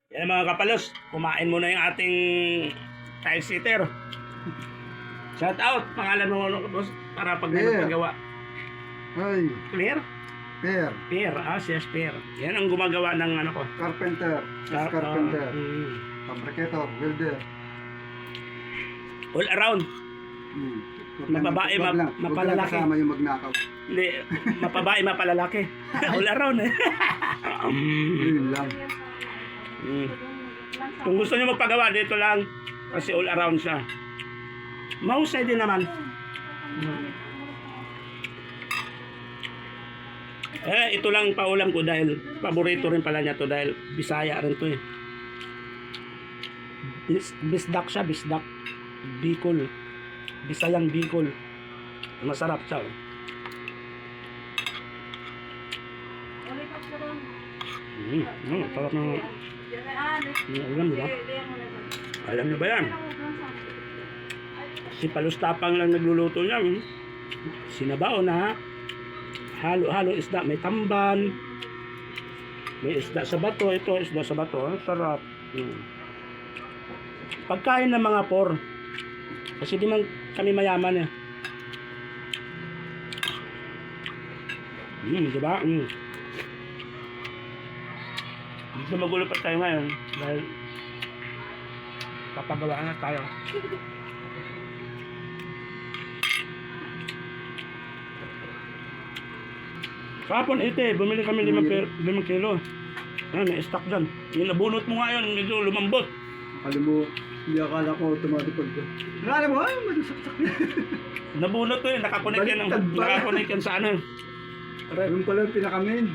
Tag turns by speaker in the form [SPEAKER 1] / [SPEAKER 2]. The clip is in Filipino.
[SPEAKER 1] Yan mga kapalos, kumain muna yung ating tile sitter. Shout out, pangalan mo ano boss para pag may
[SPEAKER 2] Pierre.
[SPEAKER 1] magpagawa.
[SPEAKER 2] Ay,
[SPEAKER 1] Clear?
[SPEAKER 2] Per,
[SPEAKER 1] Pierre, si Pierre. Yan ang gumagawa ng ano ko.
[SPEAKER 2] carpenter, carpenter, fabricator, welder.
[SPEAKER 1] All around. Mababae,
[SPEAKER 2] Wag lang
[SPEAKER 1] mapalalaki.
[SPEAKER 2] kasama yung magnakaw.
[SPEAKER 1] Hindi, mapabae, mapalalaki. All around eh.
[SPEAKER 2] Yun lang.
[SPEAKER 1] Kung gusto niyo magpagawa, dito lang. Kasi all around siya. Mahusay din naman. Ito lang paulam ko dahil paborito rin pala niya to dahil Bisaya rin to eh. Bisdak siya, bisdak. Bicol. Bisayang Bicol. Masarap siya. Sarap ng ulam, diba? Alam niyo ba yan? Si Palustapang lang nagluluto niya. Sinabaw na halo-halo isda. May tamban. May isda sa bato. Ito isda sa bato. Ang sarap. Pagkain ng mga por. Kasi di man kami mayaman eh. Diba? Dito magulo pa tayo ngayon dahil papagawa na tayo. Kapon ite, bumili kami 5 kilo. May stock dyan. Yung nabunot mo nga yun, medyo lumambot.
[SPEAKER 2] Alam mo, hindi akala ko automatic pag alam mo, ay, magsaksak na.
[SPEAKER 1] Nabunot to yun, nakakonek yan sa ano.
[SPEAKER 2] Yung pala yung pinakamin.